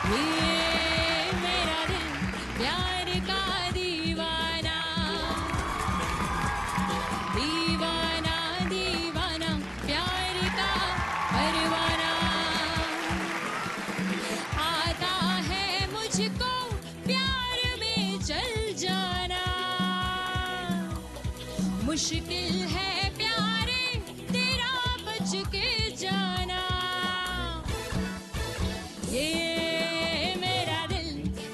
ये मेरा दिल प्यार का दीवाना, दीवाना दीवाना प्यार का परवाना, आता है मुझको प्यार में चल जाना, मुश्किल है प्यारे तेरा बच के जाना। ये मेरा दिल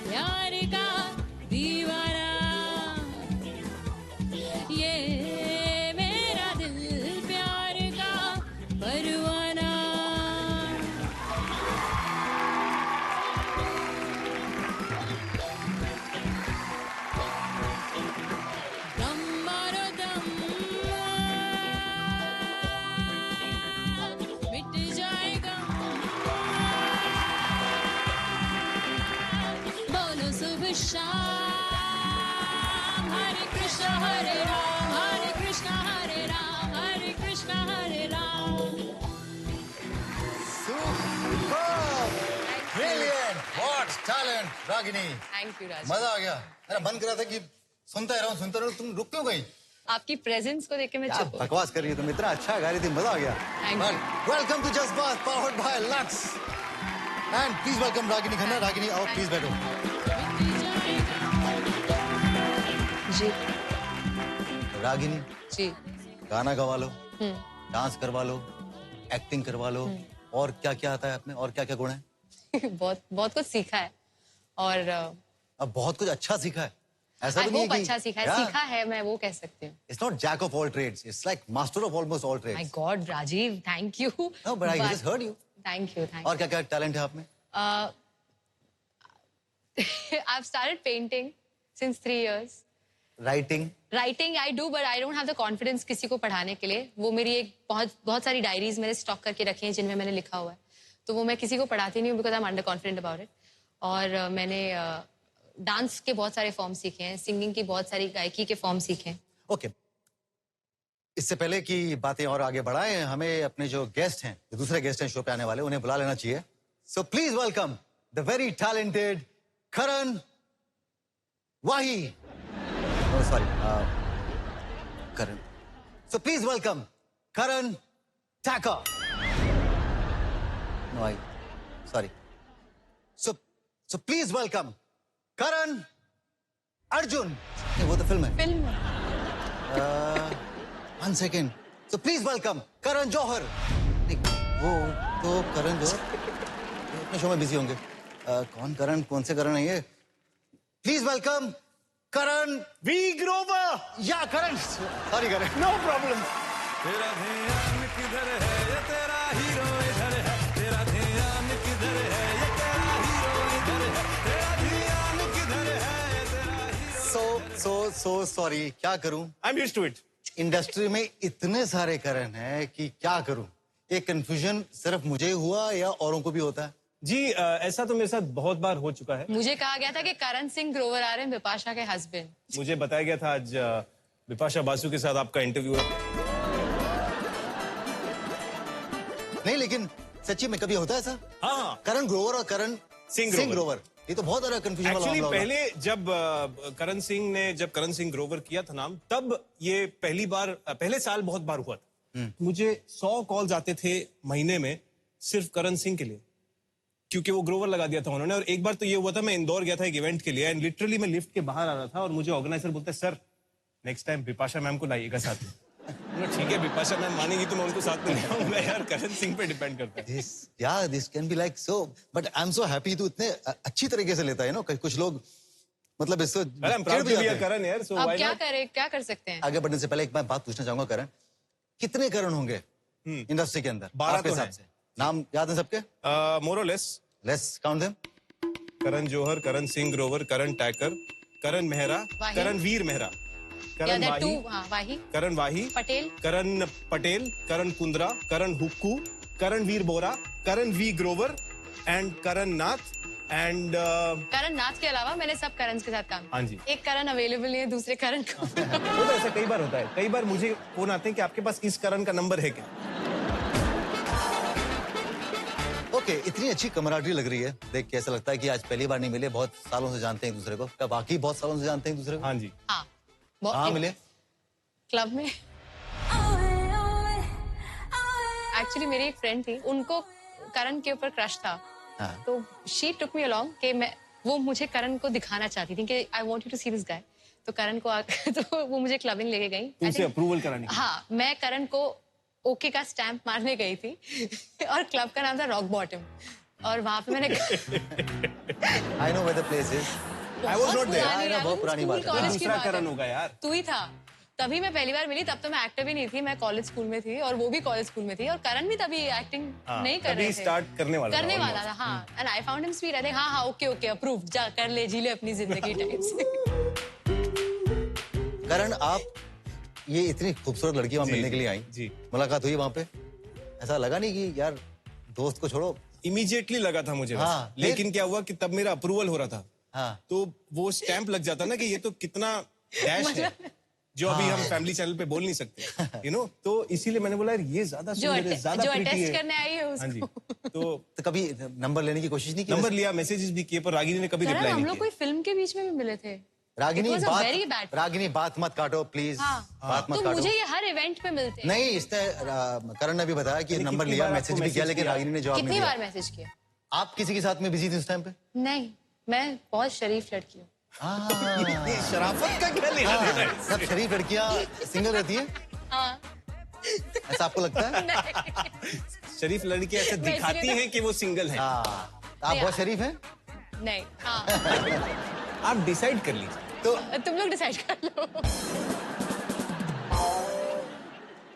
प्यार का दीवाना, ये मेरा दिल प्यार का परवाना। दम मारो दम, मिट जाएगा, बोलो सुबह शाम, Hare Krishna Hare Ram, Hare Krishna Hare Ram, Hare Krishna Hare Ram. Superb! Brilliant! What talent, Ragini! Thank you Raj. मजा आ गया। मेरा मन कर रहा था कि सुनता रहा हूँ, तुम रुक क्यों गई? आपकी प्रेजेंस को देख के मैं क्या चुप हो गई। बकवास कर रही है तुम, इतना अच्छा गा रही थी, मजा आ गया। Thank you. Welcome to just बात powered by Lux and please welcome Ragini Khanna. Ragini आओ प्लीज बैठो। जी रागिनी जी। गाना गवा लो, डांस करवा लो, एक्टिंग करवा लो, और क्या क्या आता है आपने, और क्या क्या गुण है? बहुत बहुत कुछ सीखा है और अब बहुत कुछ अच्छा सीखा है, ऐसा आई तो नहीं होप है कि अच्छा सीखा है। सीखा है मैं वो कह सकती हूँ। It's not jack of all trades. It's like master of almost all my trades. God Rajiv, thank you. No, but I just heard you. Thank you thank और क्या क्या टैलेंट है आप में? I've started painting since 3 years. Writing? Writing I do, but I don't have the confidence किसी को पढ़ाने के लिए। वो मेरी एक बहुत सारी डायरीज मैंने स्टॉक करके रखी हैं जिनमें मैंने लिखा हुआ है, तो वो मैं किसी को पढ़ाती नहीं हूँ because I am under confident about it. और मैंने डांस के बहुत सारे फॉर्म सीखे हैं, सिंगिंग की बहुत सारी गायकी के फॉर्म सीखे हैं। ओके, इससे पहले कि बातें और आगे बढ़ाएं, हमें अपने जो गेस्ट हैं, जो दूसरे गेस्ट हैं शो पे आने वाले, उन्हें बुला लेना चाहिए। So please welcome the very talented Karan Wahi. Sorry, Karan. So please welcome Karan Tacker. No I sorry. So please welcome Karan Arjun. वो तो फिल्म है। Film 1 second. So please welcome Karan Johar. नहीं, वो तो करण जौहर अपने शो में बिजी होंगे। कौन करण, कौन से करण है ये? Please welcome Karan V Grover. या Karan, sorry Karan. No problem. तेरा ध्यान किधर है, ये तेरा हीरो इधर है, तेरा ध्यान किधर है, ये तेरा हीरो इधर है, तेरा ध्यान किधर है, ये तेरा हीरो। सो सॉरी, क्या करूं? I am used to it. Industry में इतने सारे करण हैं कि क्या करूं? ये कंफ्यूजन सिर्फ मुझे हुआ या औरों को भी होता है? जी ऐसा तो मेरे साथ बहुत बार हो चुका है। मुझे कहा गया था कि करण सिंह ग्रोवर आ रहे हैं, बिपाशा के हस्बैंड। मुझे बताया गया था आज बिपाशा बासु के साथ आपका इंटरव्यू है। नहीं, लेकिन सच्ची में कभी होता है ऐसा? हाँ, करण ग्रोवर और करण सिंह ग्रोवर, ये तो बहुत ज्यादा कंफ्यूजन वाला एक्चुअली मामला होगा। पहले जब करण सिंह ने करण सिंह ग्रोवर किया था नाम, तब ये पहले साल बहुत बार हुआ था। मुझे 100 कॉल्स आते थे महीने में सिर्फ करण सिंह के लिए, क्योंकि वो ग्रोवर लगा दिया था उन्होंने। और एक बार तो ये हुआ था, मैं इंदौर गया था एक इवेंट के लिए, एंड लिटरली मैं लिफ्ट के बाहर आ रहा था और मुझे ऑर्गेनाइजर बोलता है, sir next time Bipasha ma'am को लाइएगा साथ में। ठीक है, बिपाशा मैम मानेगी तो मैं उनको साथ में ले आऊंगा यार, करण सिंह पे डिपेंड करता है। This can be like so, but I'm so happy तू इतने अच्छी तरीके से लेता है ना। कुछ लोग मतलब इससे अरे I'm proud to be a करण यार, so अब why क्या not? करे, क्या कर सकते हैं? आगे बढ़ने से पहले एक मैं बात पूछना चाहूंगा करण, कितने करण होंगे इंडस्ट्री के अंदर 12 आपके तो हिसाब हैं। से? नाम याद है सबके? मोर और less. Let's count them. Karan Johar, Karan Singh Grover, Karan Tacker, Karan Mehra, Wahi. Karan Veer Mehra, The Karan other Wahi, two, हाँ, Wahi, Karan Wahi, Patel, Karan Patel, Karan Kundra, Karan Hukku, Karan Veer Bohra, Karan V Grover and Karan Nath and Karan Nath के अलावा मैंने सब करण के साथ काम हाँ किया। जी। एक करण अवेलेबल नहीं है, दूसरे करण को वो तो ऐसा कई बार होता है। कई बार मुझे फोन आते हैं कि आपके पास इस करण का नंबर है क्या? ओके, इतनी अच्छी कमराडरी लग रही है देख के, ऐसा लगता है कि आज पहली बार नहीं मिले, बहुत सालों से जानते हैं एक दूसरे को। क्या बाकी बहुत सालों से जानते हैं एक दूसरे को? हाँ जी। हाँ कहाँ मिले? क्लब में। एक्चुअली मेरी एक फ्रेंड थी, उनको करण के ऊपर क्रश था। हाँ। तो शी टुक मी अलोंग कि वो मुझे करण को दिखाना चाहती थी कि I want you to see this guy. तो करण को तो वो मुझे क्लबिंग लेके गई। तुमसे अप्रूवल कराने के लिए। हाँ, मैं करण को ओके का स्टैंप मारने गई थी और क्लब का नाम था रॉक बॉटम। और वहां पे मैंने I know where the place is. I was not there. I know, बहुत पुरानी बात है। दूसरा करण होगा यार। तू ही था। तभी मैं पहली बार मिली, तब तो मैं एक्टर भी नहीं थी, मैं कॉलेज स्कूल में थी और वो भी कॉलेज स्कूल में थी और करण भी तभी एक्टिंग नहीं कर रहे थे। स्टार्ट करने वाला था। हाँ, and I found him sweet. I think हाँ ओके ओके अप्रूव्ड, जा कर ले, जी ले अपनी जिंदगी टाइप से। करण, आप ये इतनी खूबसूरत लड़की वहाँ मिलने के लिए आई जी। मुलाकात हुई वहाँ पे, ऐसा लगा नहीं कि यार दोस्त को छोड़ो? इमीडिएटली लगा था मुझे। हाँ, लेकिन क्या हुआ कि तब मेरा अप्रूवल हो रहा था। हाँ। तो वो स्टैंप लग जाता ना कि ये तो कितना डैश है जो अभी हम फैमिली चैनल पे बोल नहीं सकते, यू नो। तो इसीलिए मैंने बोला यार ये ज्यादा सुंदर है, ज्यादा प्रीटी है। टेस्ट करने आई है हाँ जी। उसको। तो कभी नंबर लेने की कोशिश नहीं की? नंबर लिया, मैसेजेस भी किए, पर रागिनी ने कभी रिप्लाई हम नहीं लोग किया। कोई फिल्म के बीच में भी मिले थे। Ragini It was a very bad बात, रागिनी बात मत काटो प्लीज। हाँ। बात मत तो काटो। मुझे ये हर इवेंट पे मिलते हैं। नहीं, इसने करण ने भी बताया कि नंबर लिया, मैसेज भी किया, लेकिन रागिनी ने जवाब नहीं कितनी दिया। बार मैसेज किया? आप किसी के साथ में बिजी थी उस टाइम पे? नहीं, मैं बहुत शरीफ लड़की हूँ। ये शराफत का क्या लेना देना है? सब शरीफ लड़कियां सिंगल रहती हैं, हाँ। ऐसा आपको लगता है? शरीफ लड़की ऐसे मैं दिखाती इसीलिए हैं कि वो सिंगल है। हाँ, आप बहुत शरीफ हैं। नहीं, हाँ। आप डिसाइड कर लीजिए। तो तुम लोग डिसाइड कर लो।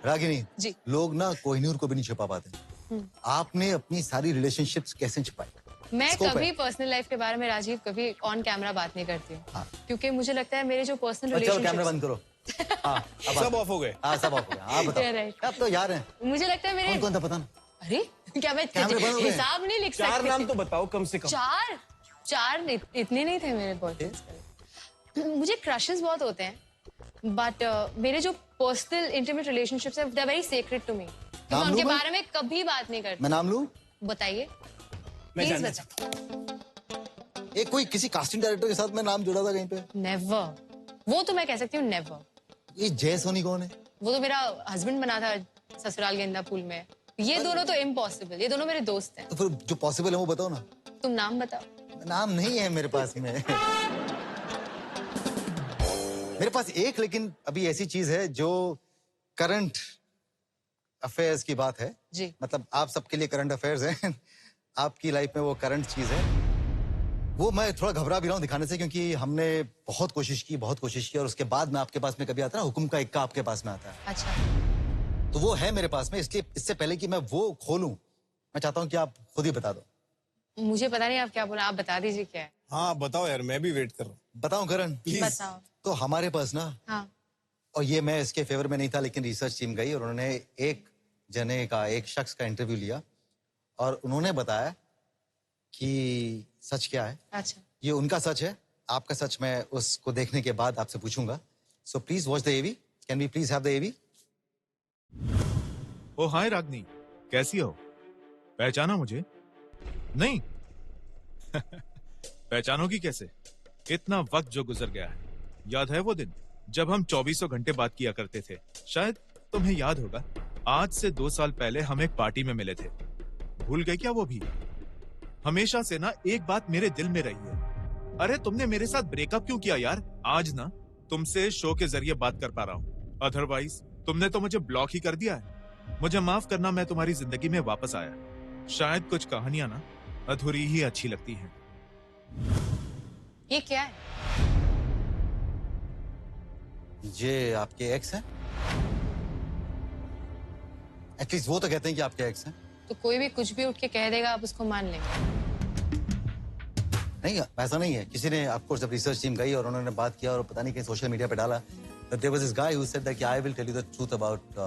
रागिनी जी। लोग ना कोहिनूर को भी नहीं छुपा पाते, आपने अपनी सारी रिलेशनशिप्स कैसे छुपाई? मैं Scope कभी है। पर्सनल लाइफ के बारे में राजीव कभी ऑन कैमरा बात नहीं करती हूँ। हाँ। क्योंकि मुझे लगता है मेरे जो पर्सनल चलो कैमरा रिलेशनशिप, बंद करो। हाँ, अब सब ऑफ हो गए। हाँ, सब ऑफ हो गया। आप Yeah, बताओ, right. अब तो यार हैं, मुझे लगता है मेरे कौन कौन था पता ना? अरे क्या मैं कैमरे बंद हो गए। हिसाब नहीं लिख चार सकती? नाम तो बताओ कम से कम। चार इतने नहीं थे मेरे बॉयफ्रेंड्स। मुझे क्रशेस बहुत होते हैं, बट मेरे जो पर्सनल इंटीमेट रिलेशनशिप्स है they are very secret to me. मैं नाम उनके लूं मैं? बारे में कभी बात नहीं करती। मैं नाम लूं? बताइए मैं प्लीज जानना बताइए। एक कोई किसी कास्टिंग डायरेक्टर के साथ मैं नाम जुड़ा था कहीं पे? नेवर। वो तो मैं कह सकती हूँ नेवर। ये जय सोनी कौन है? वो तो मेरा हस्बैंड बना था ससुराल गेंदा फूल में। ये दोनों तो इम्पॉसिबल, ये दोनों मेरे दोस्त हैं। तो फिर जो पॉसिबल है वो बताओ ना। तुम नाम बताओ। नाम नहीं है मेरे पास में। मेरे पास एक, लेकिन अभी ऐसी चीज है जो करंट अफेयर्स की बात है। जी। मतलब आप सबके लिए करंट अफेयर्स हैं। आपकी लाइफ में वो करंट चीज है। वो मैं थोड़ा घबरा भी रहा हूँ दिखाने से, क्योंकि हमने बहुत कोशिश की और उसके बाद में आपके पास में कभी आता है ना, हुक्म का इक्का आपके पास में आता है, अच्छा। तो वो है मेरे पास में। इसलिए इससे पहले कि मैं वो खोलूं, मैं चाहता हूँ कि आप खुद ही बता दो। मुझे पता नहीं आप क्या बोला, आप बता दीजिए क्या है। हाँ बताओ यार, मैं भी वेट कर रहा हूँ। बताऊं करण? बताओ। तो हमारे पास ना, हाँ। और ये मैं इसके फेवर में नहीं था, लेकिन रिसर्च टीम गई और उन्होंने एक शख्स का इंटरव्यू लिया और उन्होंने बताया कि सच क्या है। अच्छा। ये उनका सच है, आपका सच मैं उसको देखने के बाद आपसे पूछूंगा। So please watch the AV. Can we please have the AV? Oh hi Ragini, कैसी हो? पहचाना मुझे? नहीं। पहचानोगी कैसे? इतना वक्त जो गुजर गया है। याद है वो दिन जब हम 24 घंटे बात किया करते थे? शायद तुम्हें याद होगा, आज से 2 साल पहले हम एक पार्टी में मिले थे। भूल गए क्या वो भी? हमेशा से ना एक बात मेरे दिल में रही है। अरे तुमने मेरे साथ ब्रेकअप क्यों किया यार? आज ना तुमसे शो के जरिए बात कर पा रहा हूँ, अदरवाइज तुमने तो मुझे ब्लॉक ही कर दिया है। मुझे माफ करना, मैं तुम्हारी जिंदगी में वापस आया। शायद कुछ कहानियां ना अधूरी ही अच्छी लगती हैं। ये क्या है? ये आपके एक्स हैं? एटलीस्ट वो तो कहते हैं कि आपके एक्स हैं। तो कोई भी कुछ भी उठ के कह देगा, आप उसको मान लेंगे? नहीं, ऐसा नहीं है। किसी ने, आपको जब रिसर्च टीम गई और उन्होंने बात किया और पता नहीं कहीं सोशल मीडिया पे डाला, that there was this guy who said that I will tell you the truth about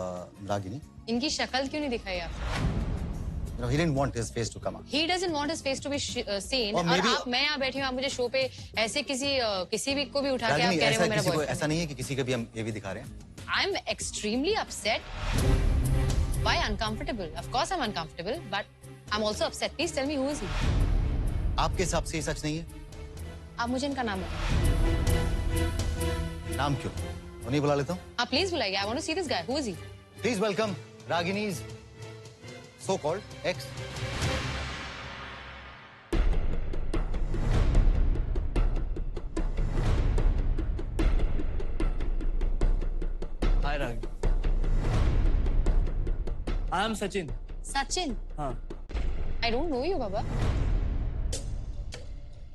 Ragini. इनकी शक्ल क्यों नहीं दिखाई आप? You know, he didn't want his face to come out. He doesn't want his face to be seen. और और maybe- आप, मैं यहाँ बैठी हूँ, आप मुझे शो पे ऐसे किसी भी को भी उठा के आप रागिनी, कह रहे हो मेरा ऐसा बॉयफ्रेंड। नहीं है कि किसी का भी हम ये भी दिखा रहे हैं। I'm extremely upset. Why uncomfortable? Of course I'm uncomfortable, but I'm also upset. Please tell me who is he? आपके हिसाब से ये सच नहीं है? आप मुझे इनका नाम बताओ। नाम क्यों? उन्हें बुला लेता हूँ। आप प्लीज बुलाइए। I want to see this guy. Who is he? Please welcome Ragini's so-called ex. Hi ragi. I am Sachin. Sachin. हाँ। I don't know you, बाबा।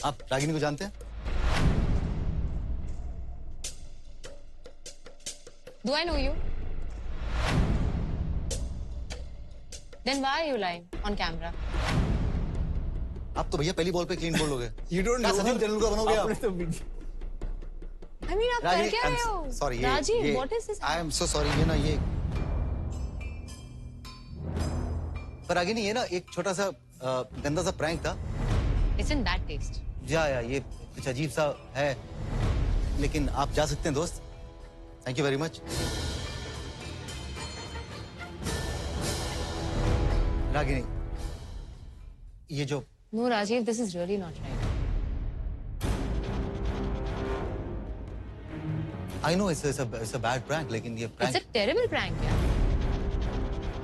आप रागिनी को जानते हैं? Do I know you? Then why are you lying on camera? आप तो भैया पहली ball पे क्लीन बोल्ड हो गए। You don't क्या know सचिन her? तेंदुलकर बनोगे आप? आपने तो वीडियो- I mean, आप कर क्या रहे हो? Sorry Rajiv, what is this? I am so sorry. ये ना ये पर रागिनी ये ना एक छोटा सा गंदा सा प्रैंक था। It's in bad taste. या ये कुछ अजीब सा है, लेकिन आप जा सकते हैं दोस्त। Thank you very much. Ragini ये जो No, Rajiv, this is really not right. I know it's a bad prank, लेकिन ये It's prank a terrible prank, यार।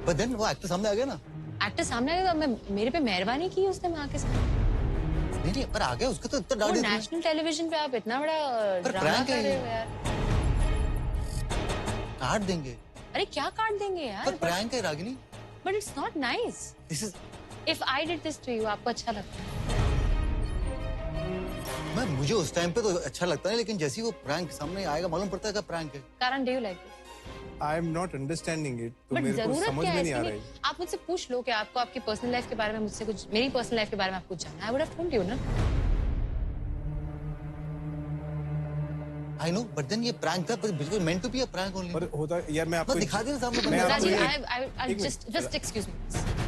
बट देन वो एक्टर सामने आ गया ना। एक्टर सामने आया तो मेरे पे मेहरबानी की उसने वहां के साथ। नहीं पर आ गया उसको तो इतना वो डांट दिया तुमने। नेशनल टेलीविजन पे आप इतना बड़ा पर ड्रामा prank कर है रहे ये। हो यार। काट देंगे। अरे क्या काट देंगे पर यार? प्रैंक है Ragini. But it's not nice. This is if I did this to you, आपको अच्छा लगता है? मैं मुझे उस टाइम पे तो अच्छा लगता है, लेकिन जैसे ही वो प्रैंक सामने आएगा मालूम पड़ता है कि प्रैंक है। कारण do you like this? I am not understanding it. तो बट मेरे को जरूरत समझ क्या में है नहीं आ इसकी? रहा है। आप मुझसे पूछ लो कि आपको आपकी पर्सनल लाइफ के बारे में मुझसे कुछ, मेरी पर्सनल लाइफ के बारे में आपको कुछ जानना है। I would have told you ना। आई नो बट देन ये प्रैंक था, बिल्कुल meant to be a prank only. पर होता यार मैं आपको दिखा देना सामने मैं बंदा। आपको राजीव, एक- आई एक minute. Just excuse me.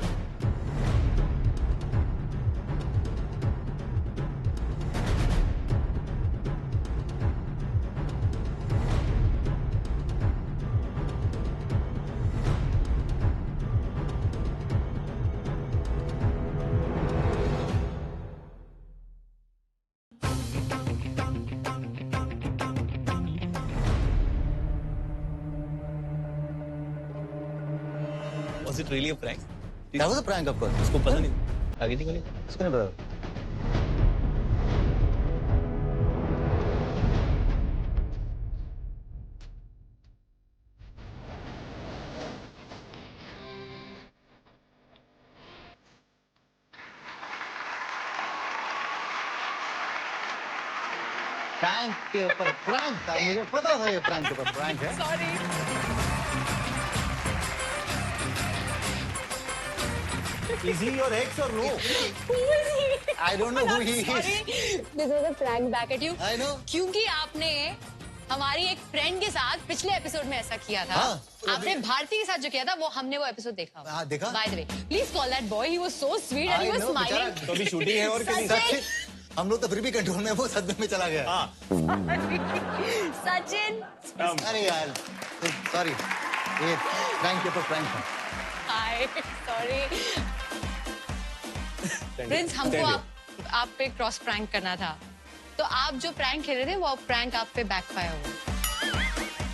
Was it really a prank? That was a prank, of course. उसको पता नहीं। रागिनी को नहीं। उसको नहीं पता। प्रैंक के ऊपर प्रैंक था, मुझे पता था ये प्रैंक के ऊपर प्रैंक है। Is he your ex or no? I don't know who he is. This was a prank back at you. I know. क्योंकि आपने हमारी एक फ्रेंड के साथ पिछले एपिसोड में ऐसा किया था। हाँ। आपने भारती के साथ जो किया था वो हमने वो एपिसोड देखा। हाँ, देखा। By the way, please call that boy. He was so sweet and he I was know, smiling. बेचारा। तो अभी शूटिंग है और कितनी? सचिन! हम लोग तो फिर भी कंट्रोल में, वो सदमे में चला गया। हाँ। सचिन, अरे यार सॉरी, ये प्रैंक के ऊपर प्रैंक था। हाय, सॉरी। प्रिंस, हमको आप पे क्रॉस प्रैंक करना था, तो आप जो प्रैंक खेल रहे थे वो प्रैंक आप पे बैकफायर हुआ।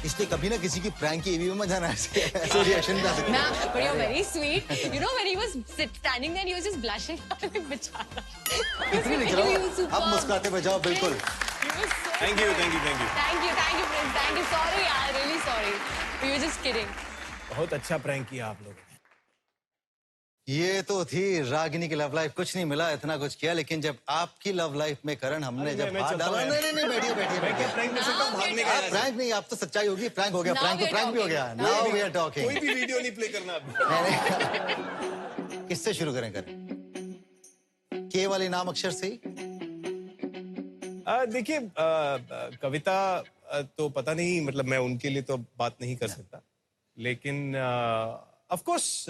इसलिए कभी ना किसी की प्रैंक की एवी में जाना ऐसे रिएक्शन नहीं आ सकता। Nah, but you're very sweet. You know when he was standing there, he was just blushing. बेचारा। इतनी नहीं You were चलाओ, superb. अब मुस्कुराते बजाओ बिल्कुल। You were so Thank you, sweet. thank you, thank you. Thank you, Prince. Thank you. Sorry, yaar. Really sorry. We were just kidding. बहुत अच्छा प्रैंक किया आप लोगों ने। ये तो थी रागिनी की लव लाइफ, कुछ नहीं मिला, इतना कुछ किया, लेकिन जब आपकी लव लाइफ में करण हमने अरे जब मैं हाथ चलता डाला, हूँ नहीं नहीं नहीं बैठिए बैठिए मैं क्या बैठिए। प्रैंक में सकता हूँ भागने का? आप प्रैंक नहीं, आप तो सच्चाई होगी, प्रैंक हो गया, Now प्रैंक तो we are प्रैंक भी हो गया। talking. नाउ वी आर कोई टॉकिंग। भी वीडियो नहीं प्ले करना अभी। किससे शुरू करें करें? के वाले नाम अक्षर से ही? देखिए कविता तो पता नहीं, मतलब मैं उनके लिए तो बात नहीं कर सकता, लेकिन of course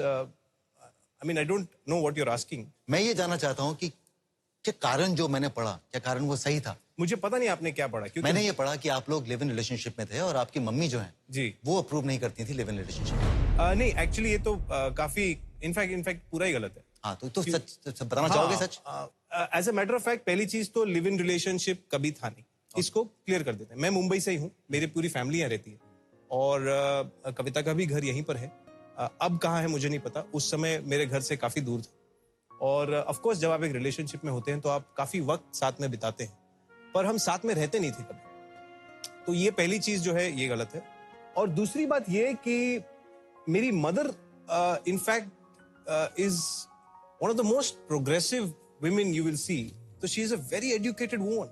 I mean I don't know what you are asking. मैं ये जानना चाहता हूँ कि क्या कारण जो मैंने पढ़ा, क्या कारण वो सही था? मुझे पता नहीं आपने क्या पढ़ा, क्योंकि मैंने ये पढ़ा कि आप लोग लिव इन रिलेशनशिप में थे और आपकी मम्मी जो है जी वो अप्रूव नहीं करती थी लिव इन रिलेशनशिप। नहीं एक्चुअली ये तो काफी इनफैक्ट पूरा ही गलत है। हाँ, तो सच बताना चाहोगे सच? As a matter of fact पहली चीज तो लिव इन रिलेशनशिप कभी था नहीं। इसको क्लियर कर देते हैं। मैं मुंबई से ही हूँ, मेरी पूरी फैमिली यहाँ रहती है और कविता का भी घर यहीं पर है। अब कहाँ है मुझे नहीं पता, उस समय मेरे घर से काफी दूर था। और ऑफ कोर्स जब आप एक रिलेशनशिप में होते हैं तो आप काफी वक्त साथ में बिताते हैं, पर हम साथ में रहते नहीं थे कभी। तो ये पहली चीज जो है ये गलत है। और दूसरी बात ये कि मेरी mother in fact is one of the most progressive women you will see, तो she is a very educated woman।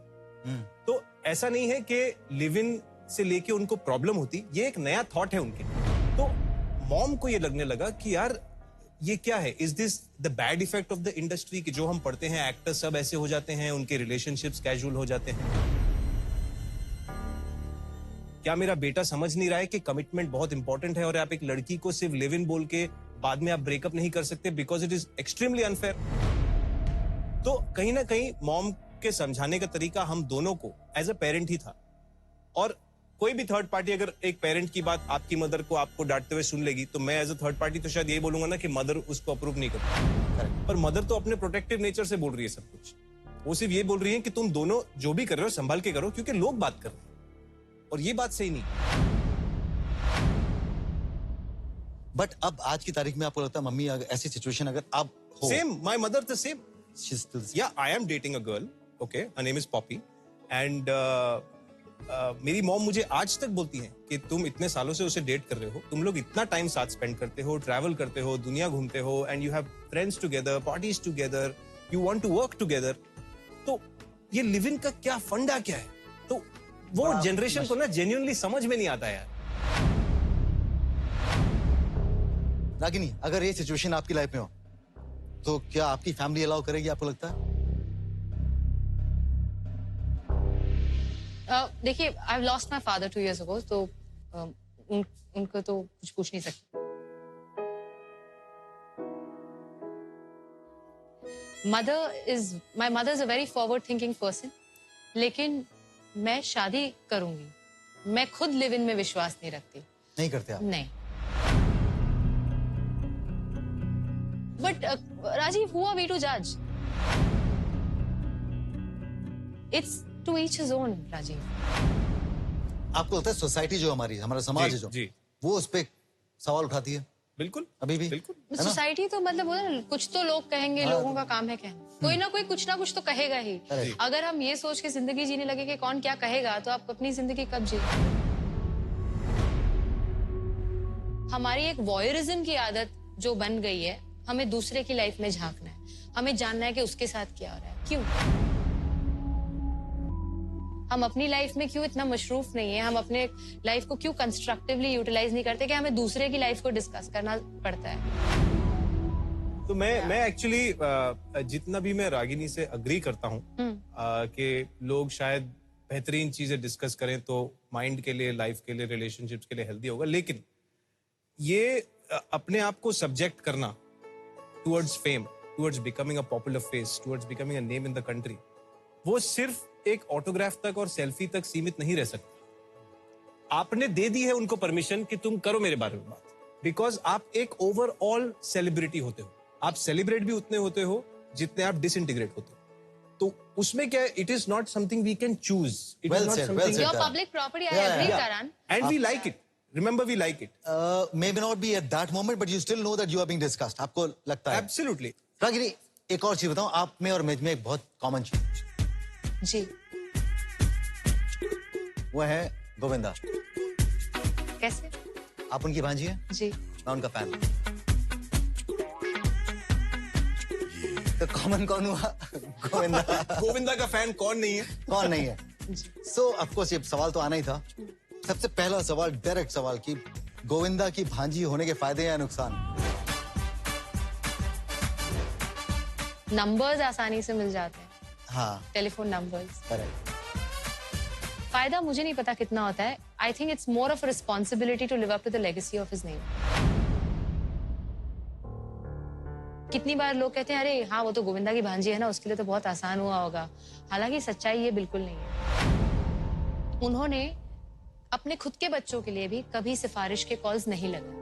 तो ऐसा नहीं है कि लिव इन से लेके उनको प्रॉब्लम होती, ये एक नया थॉट है उनके। तो मॉम को ये लगने लगा कि यार ये क्या है, is this the bad effect of the industry कि जो हम पढ़ते हैं एक्टर्स सब ऐसे हो जाते हैं, उनके रिलेशनशिप्स कैजुअल हो जाते हैं। क्या मेरा बेटा समझ नहीं रहा है कि कमिटमेंट बहुत इंपॉर्टेंट है और आप एक लड़की को सिर्फ लिव इन बोल के बाद में आप ब्रेकअप नहीं कर सकते because it is extremely unfair. तो कहीं ना कहीं मॉम के समझाने का तरीका हम दोनों को एज अ पेरेंट ही था। और कोई भी थर्ड पार्टी अगर एक पेरेंट की बात आपकी मदर को आपको डांटते हुए सुन लेगी तो मैं एज अ थर्ड पार्टी तो शायद ये बोलूंगा ना कि मदर उसको अप्रूव नहीं करती। पर मदर तो अपने प्रोटेक्टिव नेचर से बोल रही है सब कुछ। वो सिर्फ ये बोल रही है कि तुम दोनों जो भी कर रहे हो संभाल के करो, क्योंकि लोग बात कर रहे हैं और ये बात सही नहीं। बट अब आज की तारीख में आपको लगता है मम्मी अगर ऐसी सिचुएशन अगर आप हो, same my mother the same. she's still the same. Yeah, I am dating a girl. Okay, her name is Poppy. And मेरी मॉम मुझे आज तक बोलती है कि तुम इतने सालों से उसे डेट कर रहे हो, तुम लोग इतना टाइम साथ स्पेंड करते हो, ट्रैवल करते हो, दुनिया घूमते हो, and you have friends together, parties together, you want to work together. तो ये लिव इन का क्या फंडा क्या है? तो वो जनरेशन को ना जेन्युइनली समझ में नहीं आता यार। रागिनी, अगर ये सिचुएशन आपकी लाइफ में हो तो क्या आपकी फैमिली अलाउ करेगी, आपको लगता है? देखिए, I lost my father 2 years ago, तो उनको तो कुछ पूछ नहीं सकती। My mother is a very forward thinking person, लेकिन मैं शादी करूंगी, मैं खुद लिव इन में विश्वास नहीं रखती। नहीं करते आप? नहीं। But Rajiv, who are we to judge? It's to each his own, Rajiv. आपको लगता है सोसाइटी जो हमारा समाज है जो जी। वो उस पे सवाल उठाती है बिल्कुल अभी भी? बिल्कुल। है ना? सोसाइटी तो मतलब बोला ना, कुछ तो लोग कहेंगे, लोगों का काम है कहना। कोई ना कोई कुछ ना कुछ तो कहेगा ही। अगर हम ये सोच के जिंदगी जीने लगे कि कौन क्या कहेगा, तो आप अपनी जिंदगी कब जिएंगे? हमारी एक वॉयरिज्म की आदत जो बन गई है, हमें दूसरे की लाइफ में झांकना है, हमें जानना है कि उसके साथ क्या हो रहा है। क्यों? हम अपनी लाइफ में क्यों इतना मशरूफ नहीं है? हम अपने लाइफ को क्यों कंस्ट्रक्टिवली यूटिलाइज नहीं करते कि हमें दूसरे की लाइफ को डिस्कस करना पड़ता है? तो मैं एक्चुअली जितना भी मैं रागिनी से अग्री करता हूँ कि लोग शायद बेहतरीन चीजें डिस्कस करें तो माइंड के लिए, लाइफ के लिए, रिलेशनशिप्स के लिए हेल्दी होगा, लेकिन ये अपने आप को सब्जेक्ट करना towards fame, towards becoming a popular face, towards becoming a name in the country, वो सिर्फ एक ऑटोग्राफ तक और सेल्फी तक सीमित नहीं रह सकता। आपने दे दी है उनको परमिशन कि तुम करो मेरे बारे में बात, बिकॉज आप एक ओवरऑल सेलिब्रिटी होते हो। आप सेलिब्रेट भी उतने होते हो जितने आप डिसइंटीग्रेट होते हो। तो उसमें क्या है, it is not something we can choose, it is not something, Your public property, I agree, Karan. And we like it. Remember, we like it. Maybe not be at that moment, but you still know that you are being discussed. आपको लगता है? Absolutely. Ragini, एक और चीज बताऊं, आप में और मुझ में एक बहुत कॉमन चीज, जी। वो है गोविंदा। कैसे? आप उनकी भांजी हैं? जी। मैं उनका फैन। तो कॉमन कौन हुआ? गोविंदा। गोविंदा का फैन कौन नहीं है? कौन नहीं है? सो ऑफ कोर्स ये सवाल तो आना ही था। सबसे पहला सवाल, डायरेक्ट सवाल कि गोविंदा की भांजी होने के फायदे या नुकसान? नंबर्स आसानी से मिल जाते हैं। हाँ, टेलीफोन नंबर्स। करेक्ट। फायदा मुझे नहीं पता कितना होता है। I think it's more of a responsibility to live up to the legacy of his name. कितनी बार लोग कहते हैं, अरे हाँ वो तो गोविंदा की भांजी है ना, उसके लिए तो बहुत आसान हुआ होगा। हालांकि सच्चाई ये बिल्कुल नहीं है। उन्होंने अपने खुद के बच्चों के लिए भी कभी सिफारिश के कॉल्स नहीं लगाए।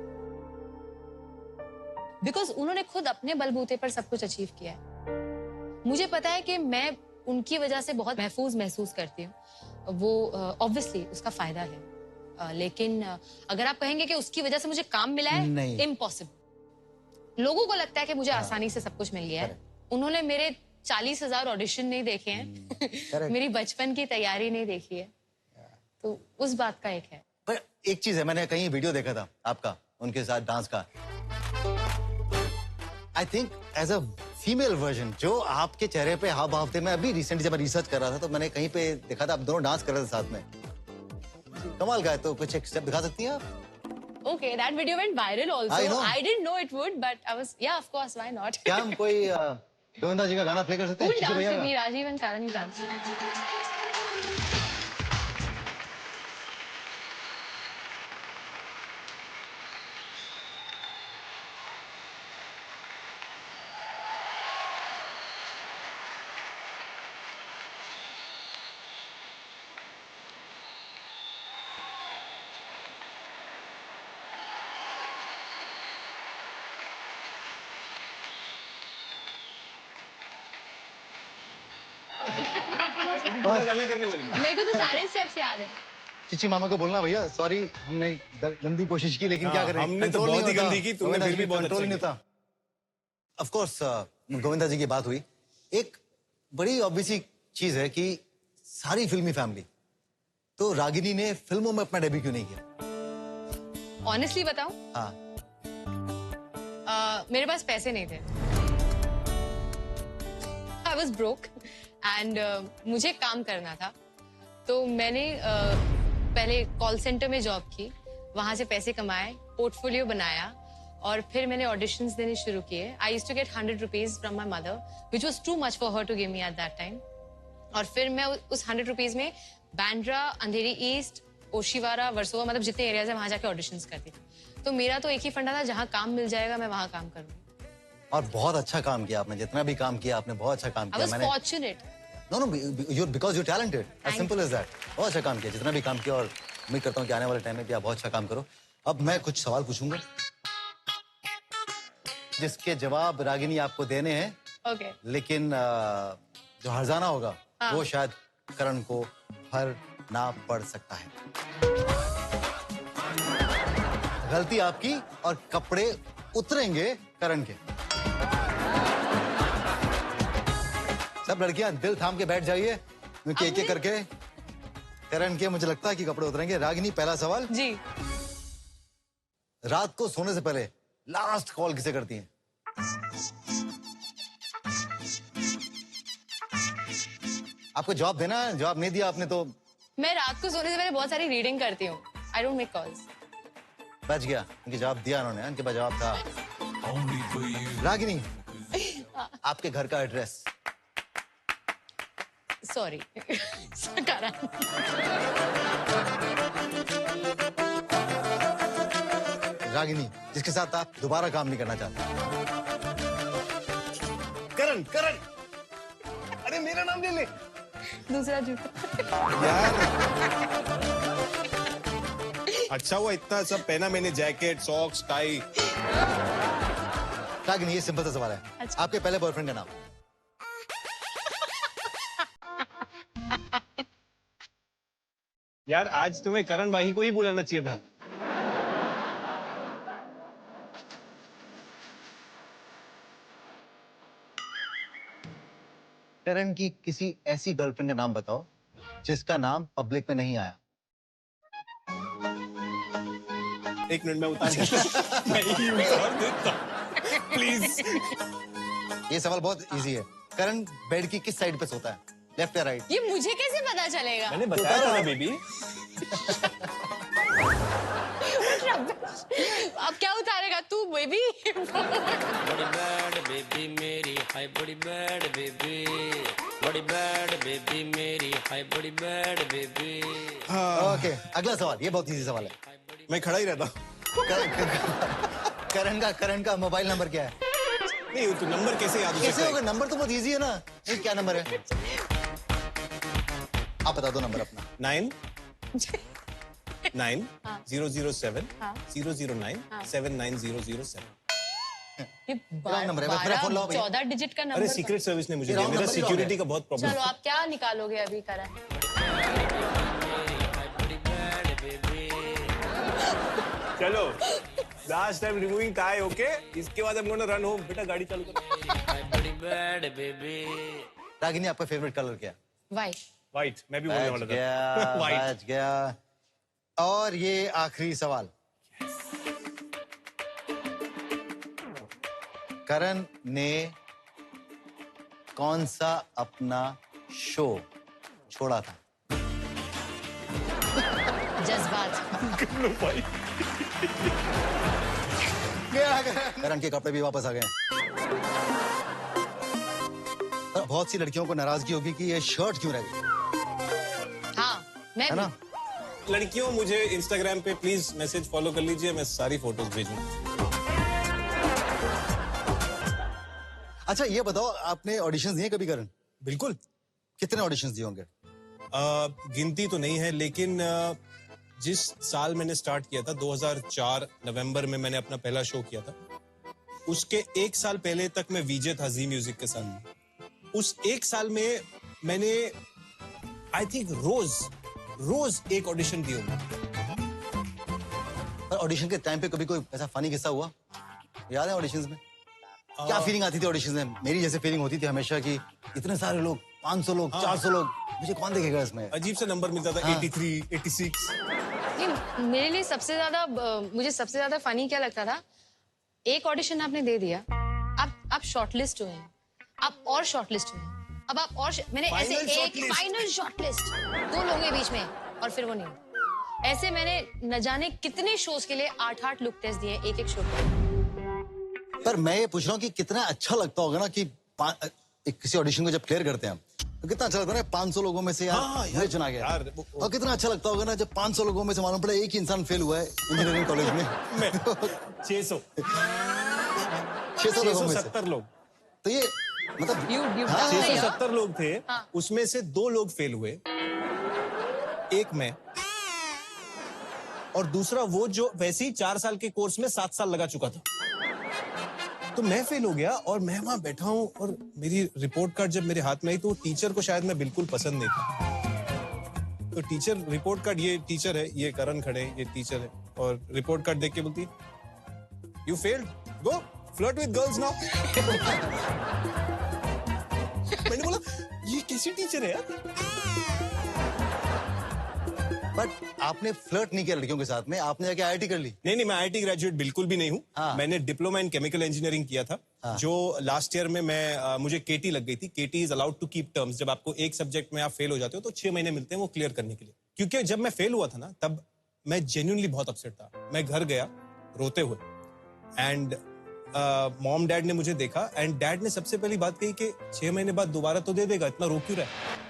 बिकॉज उन्होंने खुद अपने बलबूते पर सब कुछ अचीव किया है. मुझे पता है कि मैं उनकी वजह से बहुत महफूज महसूस करती हूँ. वो ऑब्वियसली उसका फायदा है. लेकिन अगर आप कहेंगे कि उसकी वजह से मुझे काम मिला है, नहीं. इम्पॉसिबल. लोगों को लगता है कि मुझे आसानी से सब कुछ मिल गया है. उन्होंने मेरे 40,000 ऑडिशन नहीं देखे हैं. मेरी बचपन की तैयारी नहीं देखी है. तो उस बात का एक है. पर एक चीज है, मैंने कहीं वीडियो देखा था आपका उनके साथ डांस का. I think as a female version जो आपके चेहरे पे हाव भाव थे. मैं अभी रिसेंटली जब मैं रिसर्च कर रहा था तो मैंने कहीं पे देखा था आप दोनों डांस कर रहे थे साथ में. कमाल का है. तो कुछ एक स्टेप दिखा सकती हैं आप? Okay, that video went viral also. I know. I didn't know it would, but I was, yeah, of course, why not? क्या हम कोई गोविंदा जी का गाना प्ले कर सकते Who हैं? will किसी dance भैया with का? me? Rajiv and Karan will dance. मेरे को तो सारे स्टेप्स याद है. चिची मामा को बोलना भैया सॉरी हमने गंदी कोशिश की लेकिन क्या हाँ, करें. हमने तो Control बहुत नहीं ही होता. गंदी की, तुमने गोविंदा फिर जी, भी बहुत control अच्छा नहीं होता. ऑफ कोर्स गोविंदा जी की बात हुई. एक बड़ी ऑब्वियसली चीज है कि सारी फिल्मी फैमिली. तो रागिनी ने फिल्मों में अपना डेब्यू क्यों नहीं किया? Honestly बताऊं, हाँ. मेरे पास पैसे नहीं थे. I was broke and मुझे काम करना था. तो मैंने पहले कॉल सेंटर में जॉब की, वहां से पैसे कमाए, पोर्टफोलियो बनाया और फिर मैंने ऑडिशंस देने शुरू किए. I used to get 100 rupees from my mother which was too much for her to give me at that time. और फिर मैं उस 100 रुपीज में बांद्रा, अंधेरी ईस्ट, ओशिवारा, वर्सोवा, मतलब जितने एरियाज है वहां जाके ऑडिशंस करती थी. तो मेरा तो एक ही फंडा था, जहां काम मिल जाएगा मैं वहां काम करूंगी. और बहुत अच्छा काम किया आपने. जितना भी काम किया आपने बहुत अच्छा काम आई किया. Was fortunate. No you because you talented. As Thank simple as that. बहुत अच्छा काम किया. जितना भी काम किया और उम्मीद करता हूँ कि आने वाले टाइम में भी आप बहुत अच्छा काम करो. अब मैं कुछ सवाल पूछूंगा जिसके जवाब रागिनी आपको देने हैं. ओके. लेकिन जो हर्जाना होगा वो शायद करण को भरना पड़ सकता है. गलती आपकी और कपड़े उतरेंगे करण के. सब लड़कियां दिल थाम के बैठ जाइए क्योंकि एक एक करके करण के मुझे लगता है कि कपड़े उतरेंगे. रागिनी पहला सवाल. जी. रात को सोने से पहले लास्ट कॉल किसे करती हैं? आपको जवाब देना है. जवाब नहीं दिया आपने तो मैं रात को सोने से पहले बहुत सारी रीडिंग करती हूँ. I don't make calls. बच गया. उनके जवाब दिया उन्होंने. उनके पास जवाब था. रागिनी आपके घर का एड्रेस. सॉरी. सकारा. रागिनी जिसके साथ आप दोबारा काम नहीं करना चाहते. करण करण, अरे मेरा नाम ले ले दूसरा जूता. यार. अच्छा हुआ इतना सब पहना मैंने, जैकेट, सॉक्स, टाई. रागिनी ये सिंपल सा सवाल है. अच्छा. आपके पहले बॉयफ्रेंड का नाम? यार आज तुम्हें करण भाई को ही बुलाना चाहिए था. करण की किसी ऐसी गर्लफ्रेंड का नाम बताओ जिसका नाम पब्लिक में नहीं आया. एक मिनट में उतार देता. नहीं उतार देता प्लीज. ये सवाल बहुत इजी है. करण बेड की किस साइड पे सोता है? लेफ्ट या राइट? ये मुझे कैसे पता चलेगा? मैंने बताया था ना बेबी. अब क्या उतारेगा तू बेबी? बड़ी बैड बेबी मेरी हाय बड़ी बैड बेबी बड़ी बैड बेबी मेरी हाय बड़ी बैड बेबी. ओके अगला सवाल. ये बहुत इजी सवाल है. मैं खड़ा ही रहता. करण का मोबाइल नंबर क्या है? नहीं तो नंबर कैसे याद हो कैसे सकता होगा? है? नंबर तो बहुत इजी है ना. ये क्या नंबर है? आप बता दो नंबर अपना. 9 9 हाँ. 007 हाँ. 009 हाँ. 79007. ये Wrong number है, मेरा phone लाओ भैया। 14 डिजिट का अरे नंबर सीक्रेट सर्विस ने मुझे ये दिया, wrong मेरा number ही wrong सिक्योरिटी है। का बहुत प्रॉब्लम चलो आप क्या निकालोगे अभी करण? चलो last time removing tie, okay? इसके बाद हम गोना रन होम। बेटा गाड़ी चालू करो। बड़ी बैड बेबी रागिनी, आपका फेवरेट कलर क्या है? वाइट। व्हाइट, मैं भी बोलने बच वाला गया, था। व्हाइट। बच गया। और ये आखिरी सवाल, करण ने कौन सा अपना शो छोड़ा था? जज्बात। करण के कपड़े भी वापस आ गए। पर बहुत सी लड़कियों को नाराजगी होगी कि ये शर्ट क्यों रह गई, हाँ मैं है भी। ना? लड़कियों, मुझे इंस्टाग्राम पे प्लीज मैसेज फॉलो कर लीजिए, मैं सारी फोटोज भेजूंगा। अच्छा ये बताओ, आपने ऑडिशंस दिए कभी करण? बिल्कुल। कितने ऑडिशंस दिए होंगे? गिनती तो नहीं है, लेकिन जिस साल मैंने स्टार्ट किया था 2004 नवंबर में मैंने अपना पहला शो किया था, उसके एक साल पहले तक मैं वीजे था जी म्यूजिक के साथ। उस एक साल में मैंने आई थिंक रोज एक ऑडिशन दिया होगा। पर ऑडिशन के टाइम पे कभी कोई ऐसा फनी किस्सा हुआ याद है ऑडिशंस में? क्या फीलिंग आती थी ऑडिशंस में? मेरी जैसे फीलिंग होती थी हमेशा कि इतने सारे लोग, 500 लोग, 400 लोग, मुझे कौन देखेगा इसमें? अजीब सा नंबर मिलता था, हाँ। 83, 86। नहीं, मेरे लिए सबसे ज्यादा मुझे सबसे ज्यादा फनी क्या लगता था, एक ऑडिशन आपने दे दिया, आप शॉर्टलिस्ट हुए हैं, आप और शॉर्टलिस्ट हुए हैं, अब आप और मैंने Final ऐसे एक shortlist। फाइनल शॉर्टलिस्ट 2 लोगों के बीच में, और फिर वो नहीं हुआ। ऐसे मैंने न जाने कितने शोज के लिए 8 लुक टेस्ट दिए एक शो पे। पर मैं ये पूछ रहा हूँ कि कितना अच्छा लगता होगा ना कि किसी ऑडिशन को जब क्लियर करते हैं हम, तो कितना अच्छा लगता है ना 500 लोगों में से यार, हाँ, मुझे चुना गया। यार, और कितना अच्छा लगता होगा ना जब 500 लोगों में से मालूम पड़े एक ही इंसान फेल हुआ है इंजीनियरिंग कॉलेज में। 600 600 लोगों में से। 670 लोग, तो ये मतलब You हाँ, done it, 670 लोग थे। हाँ। उसमें से 2 लोग फेल हुए, एक मैं और दूसरा वो जो वैसे ही 4 साल के कोर्स में 7 साल लगा चुका था। तो मैं फेल हो गया और मैं वहां बैठा हूं और मेरी रिपोर्ट कार्ड जब मेरे हाथ में आई तो टीचर को शायद मैं बिल्कुल पसंद नहीं था। तो टीचर रिपोर्ट कार्ड, ये टीचर है, ये करण खड़े हैं, ये टीचर है, और रिपोर्ट कार्ड देख के बोलती, you failed, go flirt with girls now. मैंने बोला ये कैसी टीचर है यार? बट आपने फ्लर्ट नहीं किया लड़कियों के साथ में, आपने जाके आईआईटी कर ली। नहीं, मैं आईआईटी ग्रेजुएट बिल्कुल भी नहीं हूँ। हाँ। मैंने डिप्लोमा इन केमिकल इंजीनियरिंग किया था। हाँ। जो लास्ट ईयर में मैं मुझे केटी लग गई थी। KT is allowed to keep terms. जब आपको एक सब्जेक्ट में आप फेल हो जाते हो तो 6 महीने मिलते हैं वो क्लियर करने के लिए। क्योंकि जब मैं फेल हुआ था ना, तब मैं जेन्युइनली बहुत अपसेट था। मैं घर गया रोते हुए, एंड मॉम डैड ने मुझे देखा, एंड डैड ने सबसे पहली बात कही कि 6 महीने बाद दोबारा तो दे देगा, इतना रो क्यों रहा है?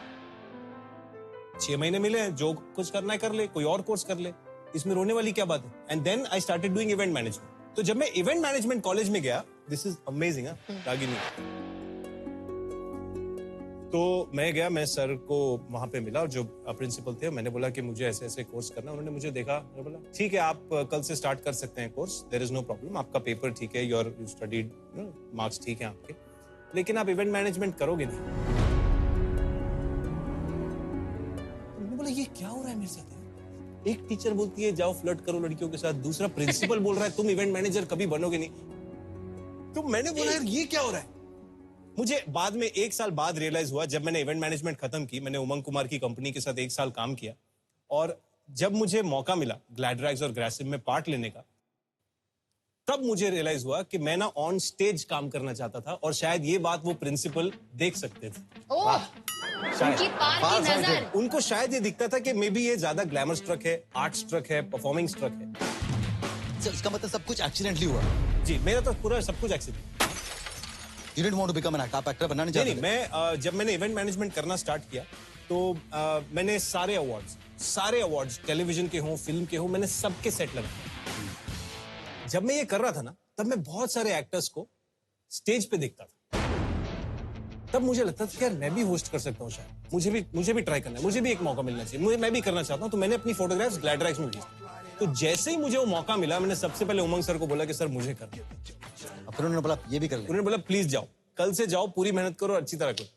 6 महीने मिले हैं, जो कुछ करना है कर ले, कोई और कोर्स कर ले, इसमें रोने वाली क्या बात है? And then I started doing event management. तो जब मैं इवेंट मैनेजमेंट कॉलेज में गया, दिस इज अमेजिंग रागिनी, तो मैं गया, मैं सर को वहां पे मिला और जो प्रिंसिपल थे, मैंने बोला कि मुझे ऐसे ऐसे कोर्स करना। उन्होंने मुझे देखा, मैंने बोला ठीक है, आप कल से स्टार्ट कर सकते हैं course, there is no problem, आपका पेपर ठीक है, यू स्टडीड, मार्क्स ठीक है आपके, लेकिन आप इवेंट मैनेजमेंट करोगे नहीं। बोला ये क्या हो रहा है मेरे साथ? एक टीचर बोलती है जाओ फ्लर्ट करो लड़कियों के साथ, दूसरा प्रिंसिपल बोल रहा है तुम इवेंट मैनेजर कभी बनोगे नहीं। तो मैंने बोला यार ये क्या हो रहा है? मुझे बाद में 1 साल बाद रियलाइज हुआ, जब मैंने इवेंट मैनेजमेंट खत्म की, मैंने उमंग कुमार की कंपनी के साथ 1 साल काम किया, और जब मुझे मौका मिला ग्लैडरैग्स और ग्रेसिम में पार्ट लेने का, तब मुझे रियलाइज हुआ कि मैं ना ऑन स्टेज काम करना चाहता था, और शायद ये बात वो प्रिंसिपल देख सकते थे। ओह, उनकी पार की नजर। उनको शायद ये दिखता था कि मे बी ये ज्यादा ग्लैमर स्ट्रक है, आर्ट स्ट्रक है, परफॉर्मिंग स्ट्रक है। So, इसका मतलब सब कुछ एक्सीडेंटली हुआ। जी, मेरा तो पूरा सब कुछ accident. You didn't want to become an actor, आप एक्टर बनना नहीं नहीं, चाहते थे? मैं जब मैंने इवेंट मैनेजमेंट करना स्टार्ट किया तो मैंने सारे अवार्ड्स टेलीविजन के हों, फिल्म के हों, मैंने सबके सेट लगाए। जब मैं ये कर रहा था ना, तब मैं बहुत सारे एक्टर्स को स्टेज पे देखता था। तब मुझे लगता था कि यार मैं भी होस्ट कर सकता हूँ, शायद मुझे भी ट्राई करना है, मुझे भी एक मौका मिलना चाहिए, मैं भी करना चाहता हूँ। तो मैंने अपनी फोटोग्राफ्स ग्लैडरैग्स में भेजी। तो जैसे ही मुझे वो मौका मिला, मैंने सबसे पहले उमंग सर को बोला कि सर मुझे करना। अब फिर उन्होंने बोला ये भी कर ले, उन्होंने बोला प्लीज जाओ, कल से जाओ, पूरी मेहनत करो, अच्छी तरह करो।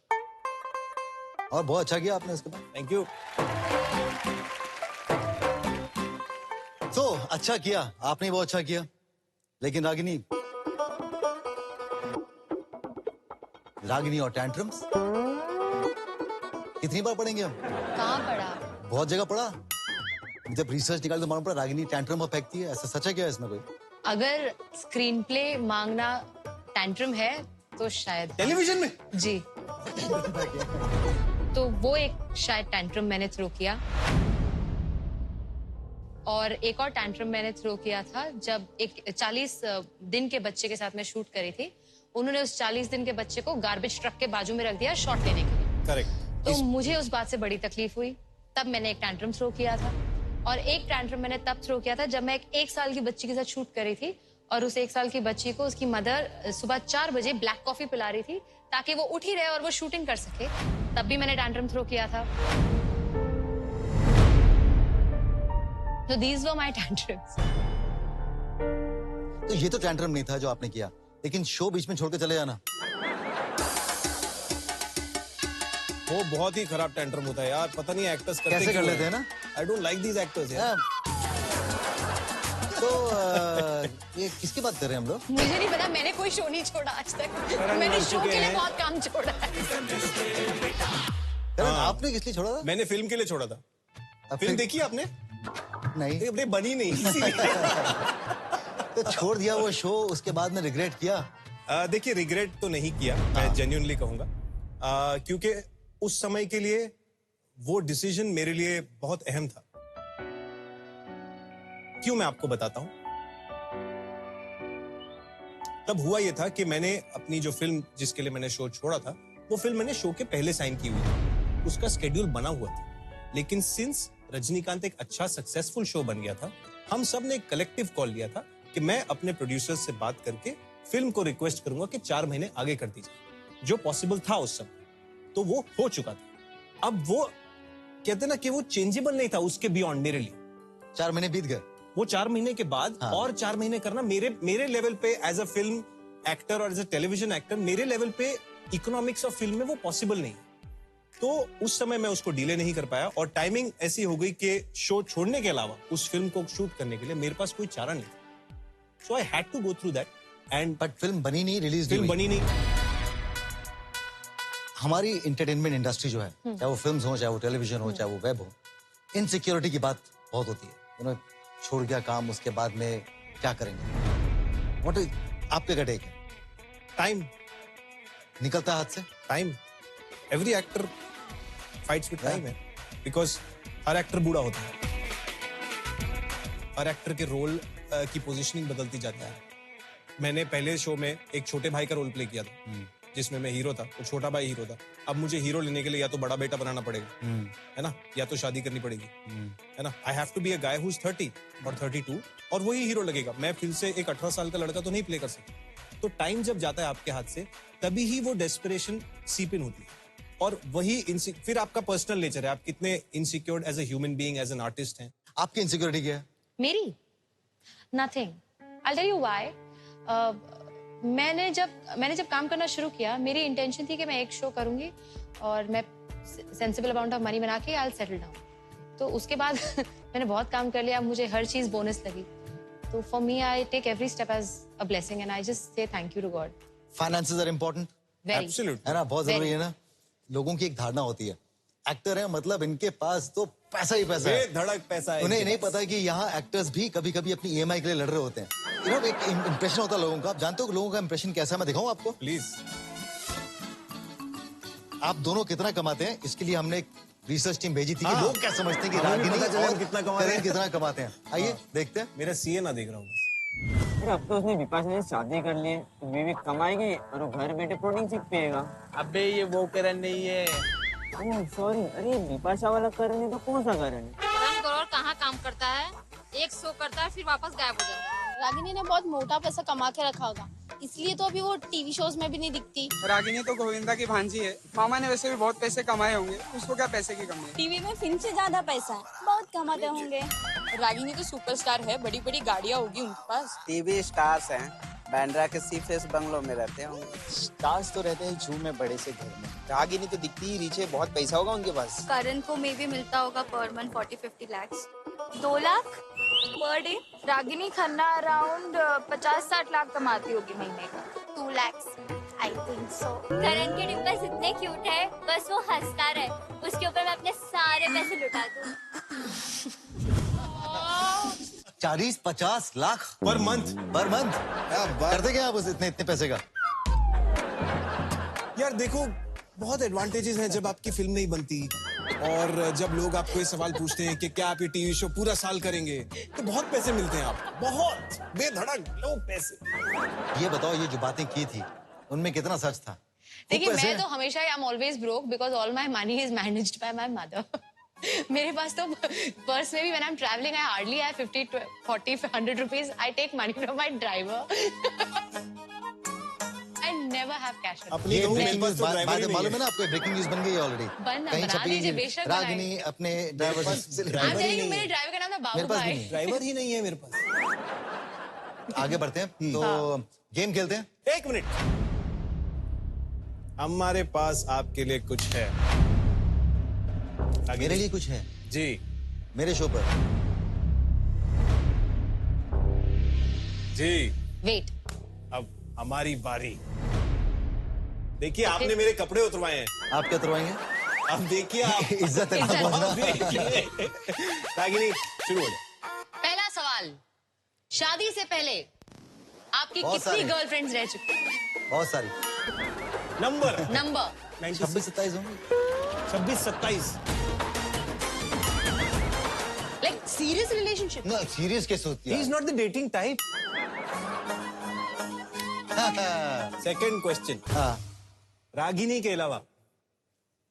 और बहुत अच्छा किया आपने उसके बाद। Thank you. तो अच्छा किया आपने, बहुत अच्छा किया। लेकिन रागिनी और टैंट्रम्स कितनी बार पढ़ेंगे हम? कहाँ पढ़ा? बहुत जगह पढ़ा। जब रिसर्च निकाल तो मालूम पड़ा रागिनी टैंट्रम और फेंकती है। ऐसा सच है क्या इसमें कोई? अगर स्क्रीन प्ले मांगना टैंट्रम है तो शायद टेलीविजन में? जी। तो वो एक शायद टैंट्रम मैंने थ्रो किया। और एक और टैंट्रम मैंने थ्रो किया था जब एक 40 दिन के बच्चे के साथ मैं शूट करी थी। उन्होंने उस 40 दिन के बच्चे को गार्बेज ट्रक के बाजू में रख दिया शॉट लेने के लिए। करेक्ट। तो मुझे उस बात से बड़ी तकलीफ हुई। तब मैंने एक टैंट्रम थ्रो किया था। और एक टैंट्रम मैंने तब थ्रो किया था जब मैं एक साल की बच्ची के साथ शूट करी थी और उस 1 साल की बच्ची को उसकी मदर सुबह 4 बजे ब्लैक कॉफी पिला रही थी ताकि वो उठी रहे और वो शूटिंग कर सके। तब भी मैंने टैंट्रम थ्रो किया था। So these were my tantrums. तो ये तो टैंट्रम नहीं था जो आपने किया, लेकिन शो बीच में छोड़ के चले जाना वो बहुत ही खराब टैंट्रम होता है यार, पता नहीं एक्टर्स करते कैसे कर लेते हैं ना। I don't like these actors यार। तो ये किसकी बात कर रहे हैं हम लोग? मुझे नहीं पता, मैंने कोई शो नहीं छोड़ा आज तक। मैंने मर शो चुके के लिए हैं। बहुत काम छोड़ा है। करण, आपने किस लिए छोड़ा था? मैंने फिल्म के लिए छोड़ा था। अब फिल्म फिर- देखी आपने? नहीं। ये बनी नहीं इसीलिए। तो छोड़ दिया वो शो, उसके बाद में रिग्रेट किया? देखिए रिग्रेट तो नहीं किया, मैं जेन्युइनली कहूंगा, क्योंकि उस समय के लिए वो डिसीजन मेरे लिए बहुत अहम था। क्यों, मैं आपको बताता हूं। तब हुआ ये था कि मैंने अपनी जो फिल्म जिसके लिए मैंने शो छोड़ा था, वो फिल्म मैंने शो के पहले साइन की हुई थी, उसका स्केड्यूल बना हुआ था। लेकिन सिंस रजनीकांत एक अच्छा सक्सेसफुल शो बन गया था, हम सब ने एक कलेक्टिव कॉल लिया था कि मैं अपने प्रोड्यूसर्स से बात करके फिल्म को रिक्वेस्ट करूंगा कि 4 महीने आगे कर दीजिए, जो पॉसिबल था उस समय। तो वो हो चुका था। अब वो कहते ना कि वो चेंजेबल नहीं था उसके बियॉन्ड मेरे लिए। 4 महीने बीत गए। वो 4 महीने के बाद हाँ। और 4 महीने करना मेरे लेवल पे एज अ फिल्म एक्टर और एज अ टेलीविजन एक्टर, मेरे लेवल पे इकोनॉमिक्स ऑफ फिल्म में वो पॉसिबल नहीं। तो उस समय मैं उसको डिले नहीं कर पाया और टाइमिंग ऐसी हो गई कि शो छोड़ने के अलावा उस फिल्म को शूट करने के लिए मेरे पास कोई चारा नहीं था। So I had to go through that and but film बनी नहीं, रिलीज फिल्म बनी नहीं। हमारी इंटरटेनमेंट इंडस्ट्री जो है, चाहे वो फिल्म्स हो, चाहे वो टेलीविजन हो, चाहे वो वेब हो, इनसिक्योरिटी की बात बहुत होती है। उन्होंने छोड़ गया काम, उसके बाद में क्या करेंगे? व्हाट आपके क्या टेक है? टाइम निकलता है हाथ से? Time every actor fights with time है, बिकॉज हर एक्टर बूढ़ा होता है, हर एक्टर के रोल की पोजीशनिंग बदलती जाती है। मैंने पहले शो में एक छोटे भाई का रोल प्ले किया था जिसमें मैं हीरो था और छोटा भाई हीरो था। अब मुझे हीरो लेने के लिए या तो बड़ा बेटा बनाना पड़ेगा, है ना, या तो शादी करनी पड़ेगी, है ना। I have to be a guy who is 30 और 32 और वही हीरो लगेगा। मैं फिर से एक 18 साल का लड़का तो नहीं प्ले कर सकता। तो टाइम जब जाता है आपके हाथ से, तभी ही वो डेस्परेशन सीप इन होती है। और वही फिर आपका पर्सनल नेचर है, आप कितने insecured as a human being, as an artist हैं। आपकी इनसिक्योरिटी क्या है? मेरी nothing. I tell you why. मैंने जब काम करना शुरू किया, मेरी इंटेंशन थी कि मैं एक शो करूंगी और मैं सेंसिबल अमाउंट ऑफ मनी बना के आई विल सेटल डाउन। तो उसके बाद मैंने बहुत काम कर लिया, मुझे हर चीज बोनस लगी। तो for me I take every step as a blessing and I just say thank you to God. Finances are important, very absolutely है ना, बहुत जरूरी है ना। लोगों की एक धारणा होती है, एक्टर है मतलब इनके पास तो पैसा ही पैसा है। धड़क पैसा है। उन्हें नहीं पता कि यहाँ एक्टर्स भी कभी कभी अपनी EMI के लिए लड़ रहे होते हैं। You know, एक इंप्रेशन होता है लोगों का। आप जानते हो कि लोगों का इंप्रेशन कैसा है? मैं दिखाऊं आपको? प्लीज। आप दोनों कितना कमाते हैं, इसके लिए हमने एक रिसर्च टीम भेजी थी कि हाँ। लोग क्या समझते हैं कि हमें भी रागिनी पता चले हम और कितना कमा रहे हैं। करण कितना कमाते हैं। आइए देखते हैं। मेरा सीए ना देख रहा हूँ बस। अरे अब तो उसने विपाशा से शादी कर ली है, तो बीवी कमाएगी और वो घर बैठे प्रोटीन शेक पिएगा। अबे ये वो करण नहीं है। ओह सॉरी, अरे विपाशा वाला करण है तो कौन सा करण है? करण गौरव कहाँ काम करता है, एक शो करता है फिर वापस गायब हो जाता है। रागिनी ने बहुत मोटा पैसा कमा के रखा होगा, इसलिए तो अभी वो टीवी शोज में भी नहीं दिखती। रागिनी तो गोविंदा की भांजी है। मामा ने वैसे भी बहुत पैसे कमाए होंगे, उसको क्या पैसे की कमी है? टीवी में फिल्म से ज्यादा पैसा है, बहुत कमाते होंगे। रागिनी तो सुपरस्टार है, बड़ी बड़ी गाड़ियाँ होगी उनके पास। टीवी स्टार्स हैं, बैंड्रा के सी फेस बंगलों में रहते होंगे। स्टार्स तो रहते हैं जू में बड़े से घर में। रागिनी तो दिखती ही नीचे, बहुत पैसा होगा उनके पास। करण को मे भी मिलता होगा per month 40-50 lakhs। 2 lakh per day. Ragini Khanna around 50-60 lakh कमाती होगी महीने का। 2 lakhs आई थिंक सो। करण के डिम्पल्स इतने क्यूट है, बस वो हंसता रहे, उसके ऊपर मैं अपने सारे पैसे लुटा दूं। 40-50 लाख पर मंथ। करते क्या आप उस इतने पैसे का? यार देखो, बहुत एडवांटेजेस हैं जब आपकी फिल्म नहीं बनती और जब लोग आपको ये सवाल पूछते हैं कि क्या आप ये टीवी शो पूरा साल करेंगे, तो बहुत पैसे मिलते हैं आपको, बहुत बेधड़क लोग पैसे। ये बताओ, ये जो बातें की थी उनमें कितना सच था? देखिए, मैं तो हमेशा I am always broke because all my money is managed by my mother. मेरे पास तो पर्स में भी when I am travelling I hardly have 50, 40, 100 rupees. I take money from my driver. I never have cash. अपनी बात मालूम है ना आपको? ब्रेकिंग न्यूज बन गई है ऑलरेडी। बना दीजिए, बेशक बनाइए। रागिनी अपने ड्राइवर से मेरे ड्राइवर का नाम था बाबू भाई। ड्राइवर ही नहीं है मेरे पास। आगे बढ़ते हैं तो गेम खेलते हैं। 1 मिनट, हमारे पास आपके लिए कुछ है। मेरे लिए कुछ है जी, मेरे शो पर जी। वेट, अब हमारी बारी। देखिए, आपने मेरे कपड़े उतरवाए हैं। आप क्या उतरवाएंगे? अब देखिए आप। इज्जत है ना बोलना। रागिनी, शुरू हो जाए। पहला सवाल, शादी से पहले आपकी कितनी गर्लफ्रेंड्स रह चुकी? बहुत सारी। नंबर 26-27 होंगे। 26-27। Like serious relationship? ना, सीरियस कैसे होती है? He is not the dating type. Second question, Ragini के अलावा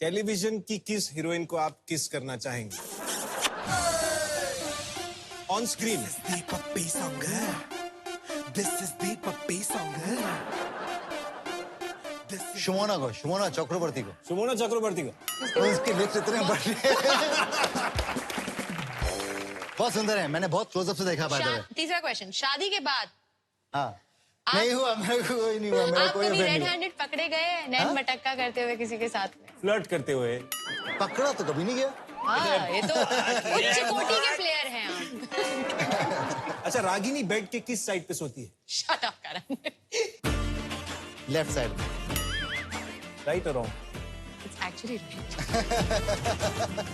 टेलीविजन की किस हीरोइन को आप किस करना चाहेंगे ऑन स्क्रीन? शुमोना चक्रवर्ती को। सुमोना चक्रवर्ती को। उसके लिप्स इतने बड़े बहुत सुंदर है, मैंने बहुत क्लोजअप से देखा। तीसरा क्वेश्चन, शादी के बाद नहीं हुआ, मेरे को कोई नहीं हुआ, मेरा कोई कभी अफेयर रेड नहीं हैंडेड पकड़े गए नैन मटक्का करते हुए किसी के साथ में? फ्लर्ट करते हुए पकड़ा तो कभी नहीं गया। हाँ, ये तो उच्च कोटि के प्लेयर हैं आप। अच्छा, रागिनी बेड के किस साइड पे सोती है? Shut up Karan. Left side. Right और wrong? It's actually right.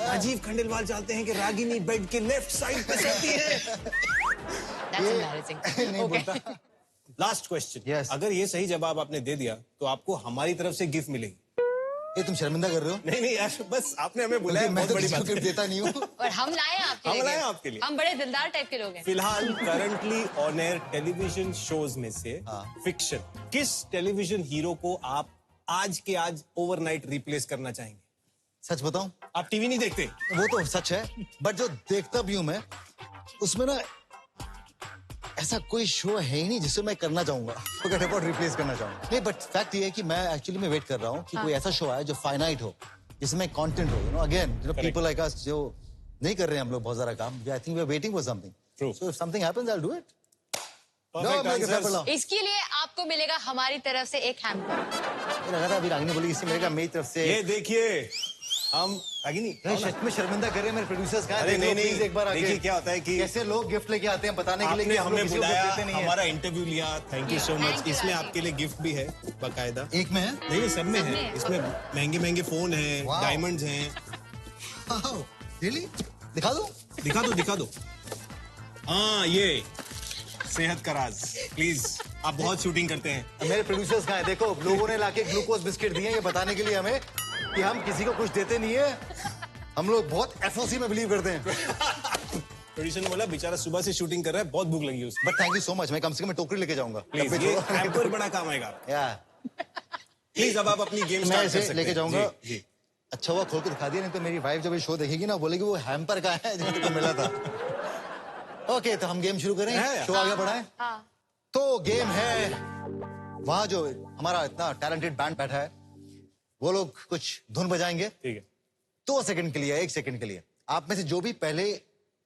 Rajeev Khandelwal चाहते हैं कि रागिनी बेड के लेफ्ट साइड पे सोती है। That's embarrassing. नहीं बोलता। लास्ट क्वेश्चन, अगर ये सही जवाब आपने दे दिया तो आपको हमारी तरफ से गिफ्ट मिलेगी। ये तुम शर्मिंदा कर रहे हो? नहीं यार, बस आपने हमें बुलाया, मैं तो बड़ी किसी को गिफ्ट देता नहीं हूँ। और हम लाए आपके लिए। हम बड़े दिलदार टाइप के लोग हैं। फिलहाल currently on air television shows में से फिक्शन किस टेलीविजन हीरो को आप आज के आज ओवरनाइट रिप्लेस करना चाहेंगे? सच बताऊं, आप टीवी नहीं देखते? वो तो सच है, बट जो देखता भी हूं मैं, उसमें ना ऐसा कोई शो है ही नहीं जिसे मैं करना चाहूंगा, रिप्लेस करना चाहूंगा। नहीं, बट फैक्ट ये है कि मैं एक्चुअली में वेट कर रहा हूँ कि कोई ऐसा शो आए जो फाइनाइट हो, जिसमें कंटेंट हो, you know, again people like us जो नहीं कर रहे हैं हम लोग बहुत सारा काम। I think we are waiting for something, so if something happens I will do it. इसके लिए आपको मिलेगा हमारी तरफ से एक हैम्पर। लगा था अभी रागिनी बोली इससे मिलेगा मेरी तरफ से। ये देखिए, हम रागिनी सच में शर्मिंदा कर रहे हैं मेरे प्रोड्यूसर्स का। अरे नहीं, एक बार देखिए क्या होता है कि कैसे लोग गिफ्ट लेके आते हैं बताने के लिए कि हमने बुलाया, हमारा है। इंटरव्यू लिया, थैंक यू सो मच। इसमें आपके लिए गिफ्ट भी है बाकायदा। एक में है? नहीं, सब में है। इसमें महंगे महंगे फोन है, डायमंड्स हैं। रियली? दिखा दो, दिखा दो, दिखा दो। हाँ, ये सेहत का राज, प्लीज। आप बहुत शूटिंग करते हैं। मेरे प्रोड्यूसर्स कहाँ हैं? देखो, लोगों ने लाके ग्लूकोज बिस्किट दिए ये बताने के लिए हमें कि हम किसी को कुछ देते नहीं है, हम लोग बहुत एफओसी में बिलीव करते हैं। प्रोड्यूसर ने बोला बेचारा सुबह से शूटिंग कर रहा है, बहुत भूख लगी उसको। But thank you so much, मैं कम से कम टोकरी लेके जाऊंगा प्लीज। ये हैम्पर बड़ा काम आएगा। प्लीज अब आप अपनी गेम स्टार्ट कर सकते हैं। लेके जाऊंगा। अच्छा हुआ खोल के दिखा दिया, नहीं तो मेरी वाइफ जब ये शो देखेगी ना बोलेगी वो हैम्पर का है जो तुमको मिला था। ओके, तो हम गेम शुरू करें, शो आगे बढ़ाएं। तो गेम है, वहां जो हमारा इतना टैलेंटेड बैंड बैठा है वो लोग कुछ धुन बजाएंगे। ठीक है। 2 सेकंड के लिए, 1 सेकंड के लिए। आप में से जो भी पहले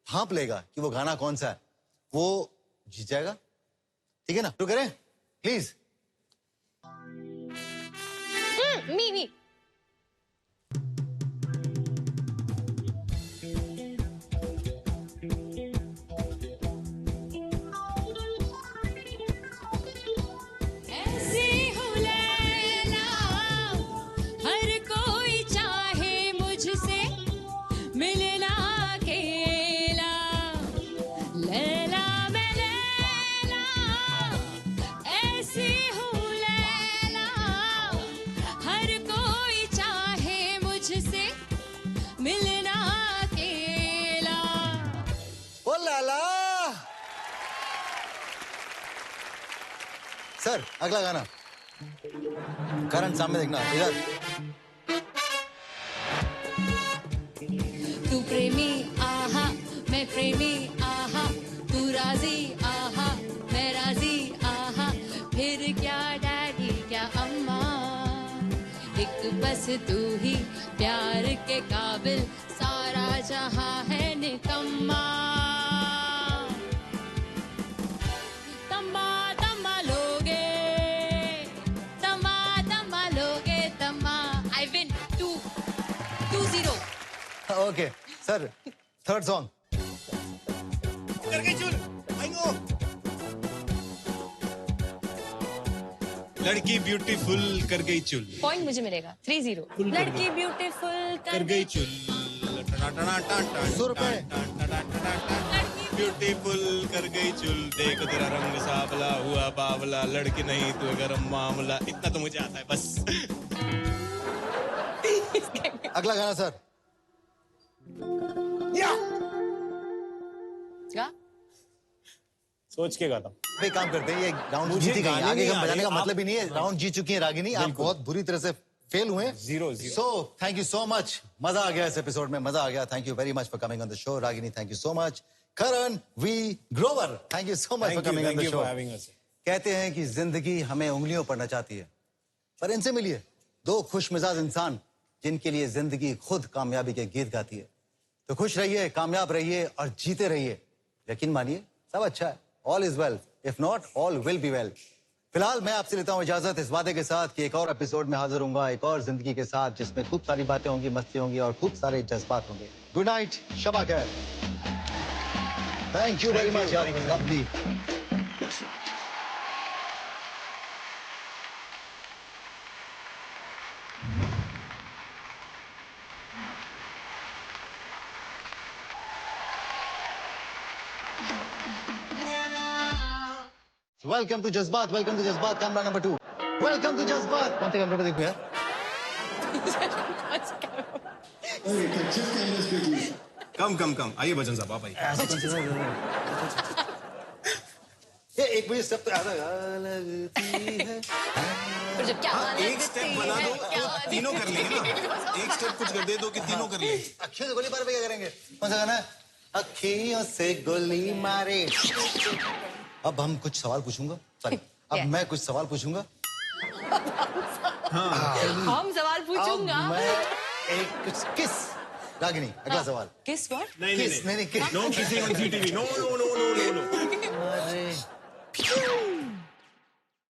भांप लेगा कि वो गाना कौन सा है वो जीत जाएगा। ठीक है ना? शुरू करें? प्लीज। मी सर अगला गाना। करण सामने देखना, इधर। तू प्रेमी आहा मैं प्रेमी आहा, तू राजी आहा मैं राजी आहा, फिर क्या डैडी क्या अम्मा, एक बस तू ही प्यार के काबिल, सारा जहां है निकम्मा। Okay sir, third song. कर गई चुल, आई नो। लड़की ब्यूटीफुल कर गई चुल। पॉइंट मुझे मिलेगा 3-0। लड़की ब्यूटीफुल कर गई चुल। 100 रुपए। ब्यूटीफुल कर गई चुल, देख तेरा रंग सावला हुआ बावला, लड़की नहीं तू गरम मामला, इतना तो मुझे आता है बस। अगला गाना सर। गा? सोच के गाता हूँ। एक काम करते हैं, ये राउंड मुझे जीती गई, गाने आगे नहीं हम आ बजाने का रहे, मतलब ही नहीं है। राउंड जीत चुकी है रागिनी, आप बहुत बुरी तरह से फेल हुए। 0-0। So thank you so much, मजा आ गया इस एपिसोड में, मजा आ गया। Thank you very much for coming on the show. Ragini thank you so much. Karan V Grover thank you so much for coming on the show. कहते हैं कि जिंदगी हमें उंगलियों पर नचाती है, पर इनसे मिलिए दो खुश मिजाज इंसान जिनके लिए जिंदगी खुद कामयाबी के गीत गाती है। तो खुश रहिए, कामयाब रहिए और जीते रहिए। यकीन मानिए सब अच्छा है, all is well, if not all will be well. फिलहाल मैं आपसे लेता हूं इजाजत इस वादे के साथ कि एक और एपिसोड में हाजिर होऊंगा एक और जिंदगी के साथ, जिसमें खूब सारी बातें होंगी, मस्ती होंगी और खूब सारे जज्बात होंगे। गुड नाइट, शबा खैर। थैंक यू वेरी मच यार, लवली। वेलकम टू जज्बात, वेलकम टू जज्बात, कैमरा नंबर 2। वेलकम टू जज्बात। कौन से कैमरे पे देखूं यार? कम आइए बच्चन साहब, आप आइए। ये एक मुझे स्टेप तो याद लगती है। एक स्टेप बना दो तो तीनों कर लेंगे ना। एक स्टेप कुछ कर दे दो कि तीनों कर लेंगे। अखियों से गोली मारे पे क्या करेंगे? कौन सा गाना है? अखियों से गोली मारे। अब हम कुछ सवाल पूछूंगा, सॉरी अब मैं कुछ सवाल पूछूंगा। हम सवाल पूछूंगा। अब मैं एक कुछ किस रागिनी, अगला सवाल। किस व्हाट? नहीं kiss. No kissing on CCTV, no.